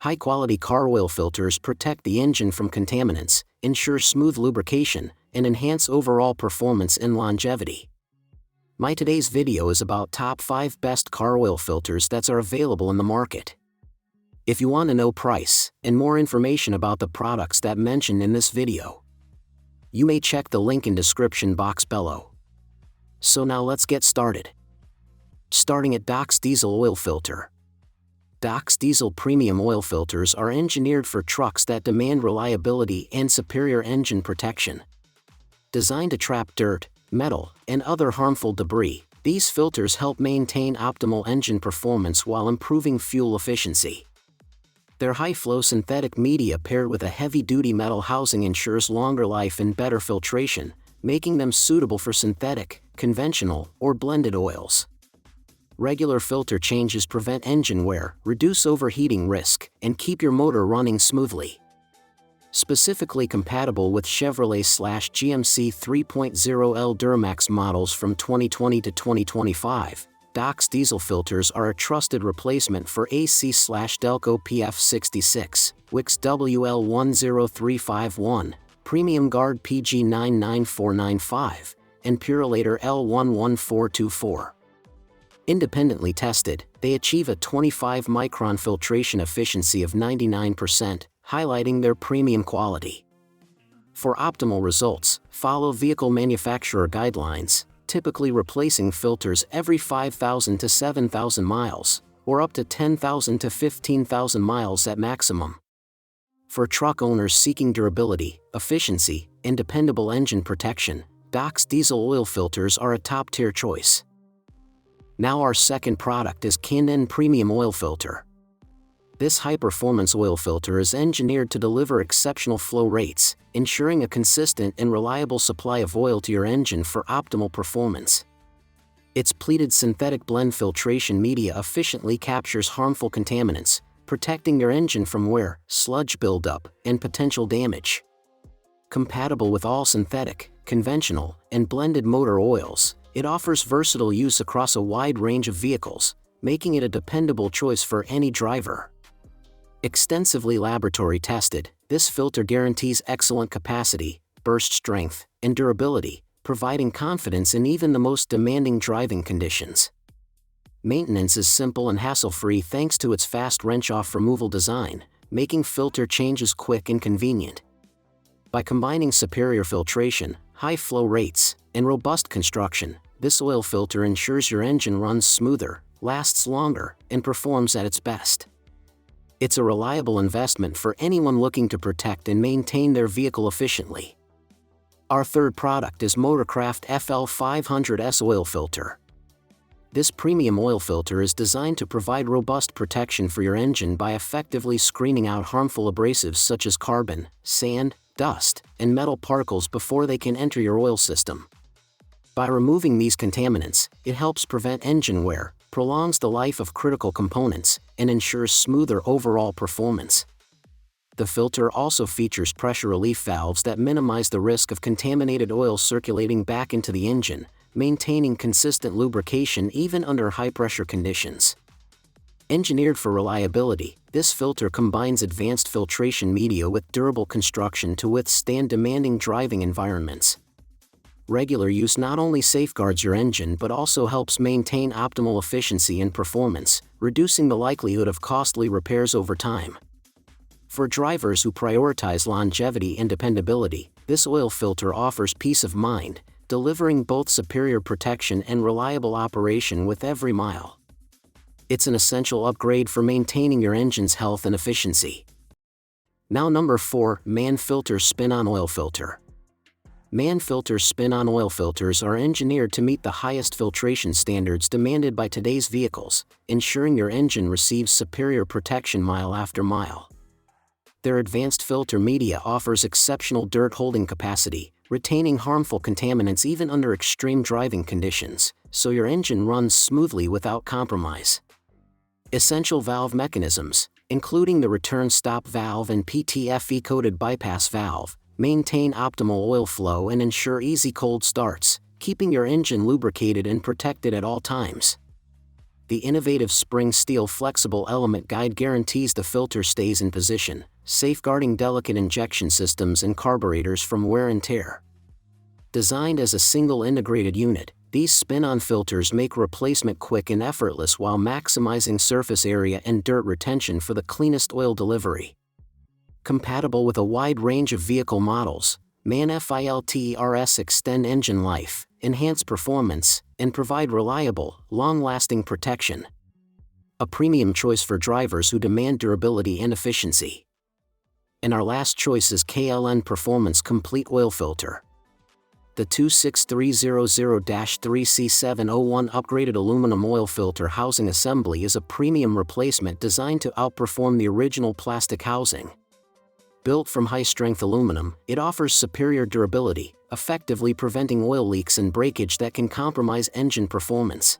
High-quality car oil filters protect the engine from contaminants, ensure smooth lubrication, and enhance overall performance and longevity. My today's video is about top 5 best car oil filters that are available in the market. If you want to know price and more information about the products that mentioned in this video, you may check the link in description box below. So now let's get started. Starting at Dox Diesel Oil Filter. Dox Diesel Premium Oil Filters are engineered for trucks that demand reliability and superior engine protection. Designed to trap dirt, metal, and other harmful debris, these filters help maintain optimal engine performance while improving fuel efficiency. Their high-flow synthetic media paired with a heavy-duty metal housing ensures longer life and better filtration, making them suitable for synthetic, conventional, or blended oils. Regular filter changes prevent engine wear, reduce overheating risk, and keep your motor running smoothly. Specifically compatible with Chevrolet/GMC 3.0L Duramax models from 2020 to 2025, Dox Diesel filters are a trusted replacement for AC/Delco PF66, Wix WL10351, Premium Guard PG99495, and Purolator L11424. Independently tested, they achieve a 25-micron filtration efficiency of 99%, highlighting their premium quality. For optimal results, follow vehicle manufacturer guidelines, typically replacing filters every 5,000 to 7,000 miles, or up to 10,000 to 15,000 miles at maximum. For truck owners seeking durability, efficiency, and dependable engine protection, Dox Diesel Oil Filters are a top-tier choice. Now our second product is Cannon Premium Oil Filter. This high-performance oil filter is engineered to deliver exceptional flow rates, ensuring a consistent and reliable supply of oil to your engine for optimal performance. Its pleated synthetic blend filtration media efficiently captures harmful contaminants, protecting your engine from wear, sludge buildup, and potential damage. Compatible with all synthetic, conventional, and blended motor oils, it offers versatile use across a wide range of vehicles, making it a dependable choice for any driver. Extensively laboratory tested, this filter guarantees excellent capacity, burst strength, and durability, providing confidence in even the most demanding driving conditions. Maintenance is simple and hassle-free thanks to its fast wrench-off removal design, making filter changes quick and convenient. By combining superior filtration, high flow rates, and robust construction, this oil filter ensures your engine runs smoother, lasts longer, and performs at its best. It's a reliable investment for anyone looking to protect and maintain their vehicle efficiently. Our third product is Motorcraft FL500S Oil Filter. This premium oil filter is designed to provide robust protection for your engine by effectively screening out harmful abrasives such as carbon, sand, dust, and metal particles before they can enter your oil system. By removing these contaminants, it helps prevent engine wear, prolongs the life of critical components, and ensures smoother overall performance. The filter also features pressure relief valves that minimize the risk of contaminated oil circulating back into the engine, maintaining consistent lubrication even under high-pressure conditions. Engineered for reliability, this filter combines advanced filtration media with durable construction to withstand demanding driving environments. Regular use not only safeguards your engine but also helps maintain optimal efficiency and performance, reducing the likelihood of costly repairs over time. For drivers who prioritize longevity and dependability, this oil filter offers peace of mind, delivering both superior protection and reliable operation with every mile. It's an essential upgrade for maintaining your engine's health and efficiency. Now number 4, Manfilter Spin-On Oil Filter. Manfilter spin-on oil filters are engineered to meet the highest filtration standards demanded by today's vehicles, ensuring your engine receives superior protection mile after mile. Their advanced filter media offers exceptional dirt holding capacity, retaining harmful contaminants even under extreme driving conditions, so your engine runs smoothly without compromise. Essential valve mechanisms, including the return stop valve and PTFE-coated bypass valve, maintain optimal oil flow and ensure easy cold starts, keeping your engine lubricated and protected at all times. The innovative spring steel flexible element guide guarantees the filter stays in position, safeguarding delicate injection systems and carburetors from wear and tear. Designed as a single integrated unit, these spin-on filters make replacement quick and effortless while maximizing surface area and dirt retention for the cleanest oil delivery. Compatible with a wide range of vehicle models, MAN filters extend engine life, enhance performance, and provide reliable, long-lasting protection. A premium choice for drivers who demand durability and efficiency. And our last choice is KLN Performance Complete Oil Filter. The 26300-3C701 upgraded aluminum oil filter housing assembly is a premium replacement designed to outperform the original plastic housing. Built from high-strength aluminum, it offers superior durability, effectively preventing oil leaks and breakage that can compromise engine performance.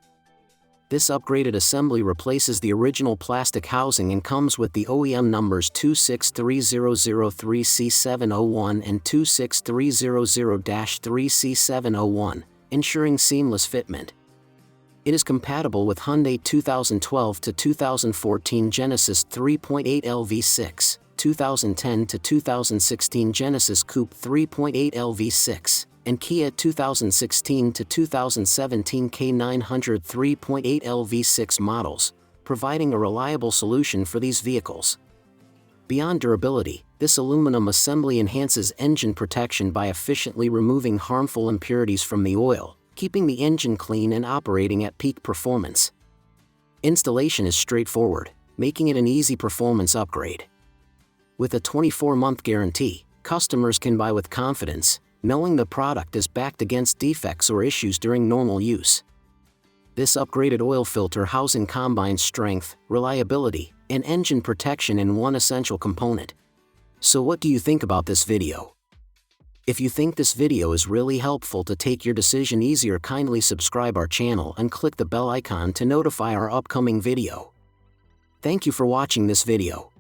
This upgraded assembly replaces the original plastic housing and comes with the OEM numbers 26300-3C701 and 26300-3C701, ensuring seamless fitment. It is compatible with Hyundai 2012 to 2014 Genesis 3.8L V6, 2010 to 2016 Genesis Coupe 3.8L V6, and Kia 2016 to 2017 K900 3.8L V6 models, providing a reliable solution for these vehicles. Beyond durability, this aluminum assembly enhances engine protection by efficiently removing harmful impurities from the oil, keeping the engine clean and operating at peak performance. Installation is straightforward, making it an easy performance upgrade. With a 24-month guarantee, customers can buy with confidence, knowing the product is backed against defects or issues during normal use. This upgraded oil filter housing combines strength, reliability, and engine protection in one essential component. So what do you think about this video? If you think this video is really helpful to take your decision easier, kindly subscribe our channel and click the bell icon to notify our upcoming video. Thank you for watching this video.